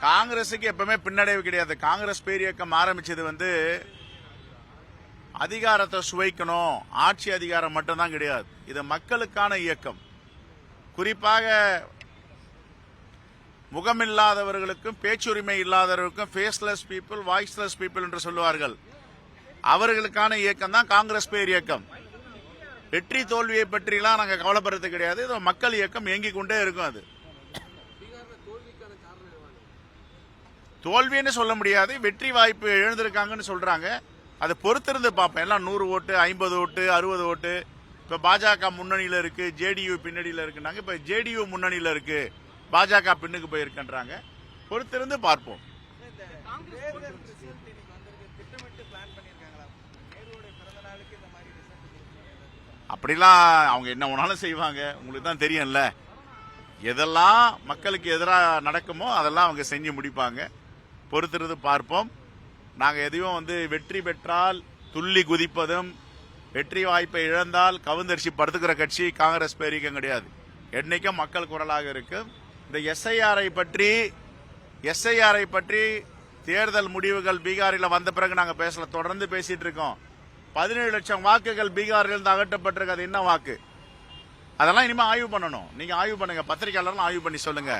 காங்கிரஸுக்கு எப்பவுமே பின்னடைவு கிடையாது. காங்கிரஸ் பேரியக்கம் ஆரம்பிச்சது அதிகாரத்தை சுவைக்கணும், ஆட்சி அதிகாரம் மட்டும்தான் கிடையாது. இது மக்களுக்கான இயக்கம். குறிப்பாக முகமில்லாதவர்களுக்கும் பேச்சுரிமை இல்லாதவர்களுக்கும் ஃபேஸ்லெஸ் பீப்புள், வாய்ஸ்லெஸ் பீப்புள் என்று சொல்லுவார்கள். அவர்களுக்கான இயக்கம் தான் காங்கிரஸ் பேர் இயக்கம். வெற்றி தோல்வியை பற்றிலாம் நாங்கள் கவலைப்படுறது கிடையாது. இது மக்கள் இயக்கம் இயங்கிக் கொண்டே இருக்கும். அது தோல்வின்னு சொல்ல முடியாது, வெற்றி வாய்ப்பு எழுந்திருக்காங்கன்னு சொல்றாங்க. அதை பொறுத்திருந்து பார்ப்போம். எல்லாம் 100 ஓட்டு, 50 ஓட்டு, 60 ஓட்டு. இப்ப பாஜக முன்னணியில இருக்கு, ஜேடியு பின்னணியில இருக்குனாங்க. இப்ப ஜேடியு முன்னணியில இருக்கு, பாஜக பின்னுக்கு போயிருக்கின்றாங்க. பொறுத்திருந்து பார்ப்போம். அப்படிலாம் அவங்க என்ன வேணாலும் செய்வாங்க. உங்களுக்கு தான் தெரியும்ல, எதெல்லாம் மக்களுக்கு எதிராக நடக்குமோ அதெல்லாம் அவங்க செஞ்சு முடிப்பாங்க. பொறுத்திருந்து பார்ப்போம். நாங்க எதையும் வெற்றி பெற்றால் துள்ளி குதிப்பதும், வெற்றி வாய்ப்பை இழந்தால் கவுந்தரிசி படுத்துக்கிற கட்சி காங்கிரஸ் பேரிக்கம் கிடையாது. என்னைக்கும் மக்கள் குரலாக இருக்கு. இந்த எஸ்ஐஆரை பற்றி தேர்தல் முடிவுகள் பீகாரில் வந்த பிறகு நாங்க பேசல, தொடர்ந்து பேசிட்டு இருக்கோம். 17 லட்சம் வாக்குகள் பீகாரில் இருந்து அகற்றப்பட்டிருக்கு. அது என்ன வாக்கு? அதெல்லாம் இனிமே ஆய்வு பண்ணணும். நீங்க ஆய்வு பண்ணுங்க, பத்திரிகையாளர்கள் ஆய்வு பண்ணி சொல்லுங்க.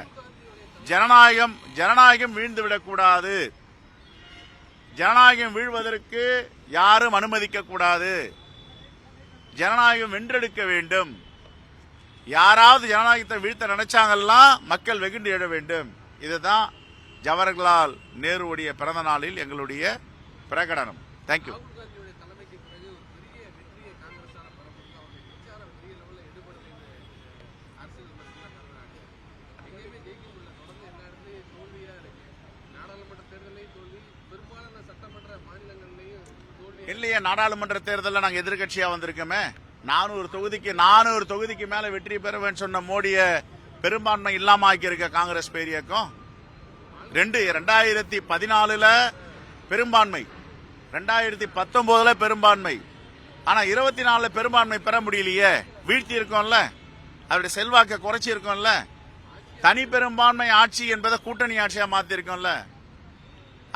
ஜனநாயகம் வீழ்ந்து விடக்கூடாது. ஜனநாயகம் வீழ்வதற்கு யாரும் அனுமதிக்க கூடாது. ஜனநாயகம் வென்றெடுக்க வேண்டும். யாராவது ஜனநாயகத்தை வீழ்த்த நினைச்சாங்கல்லாம் மக்கள் வெகுண்டு எழ வேண்டும். இதுதான் ஜவஹர்லால் நேருடைய பிறந்த நாளில் எங்களுடைய பிரகடனம். தேங்க்யூ. இல்லையே, நாடாளுமன்ற தேர்தலில் நாங்க எதிர்கட்சியா வந்திருக்கோமே. 400 தொகுதிக்கு மேல வெற்றி பெறுவேன்னு சொன்ன மோடிய பெரும்பான்மை இல்லாம ஆக்கியிருக்க காங்கிரஸ் பேரியக்கம். 2014 பெரும்பான்மை, 2019 பெரும்பான்மை. ஆனா 24 பெரும்பான்மை பெற முடியலையே. வீழ்த்தி இருக்கோம்ல, அவருடைய செல்வாக்க குறைச்சி இருக்கோம்ல. தனி பெரும்பான்மை ஆட்சி என்பதை கூட்டணி ஆட்சியா மாத்தி இருக்கோம்ல.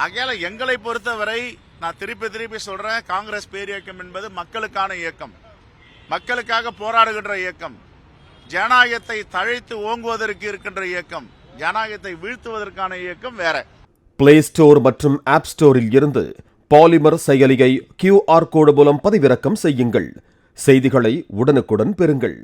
ஆகையால எங்களை பொறுத்தவரை நான் திருப்பி சொல்றேன், காங்கிரஸ் பேரியக்கம் என்பது மக்களுக்கான இயக்கம், மக்களுக்காக போராடுகின்ற இயக்கம், ஜனநாயகத்தை தழைத்து ஓங்குவதற்கு இருக்கின்ற இயக்கம், ஜனநாயகத்தை வீழ்த்துவதற்கான இயக்கம் வேற. பிளே ஸ்டோர் மற்றும் ஆப் ஸ்டோரில் இருந்து பாலிமர் செயலியை QR கோடு மூலம் பதிவிறக்கம் செய்யுங்கள். செய்திகளை உடனுக்குடன் பெறுங்கள்.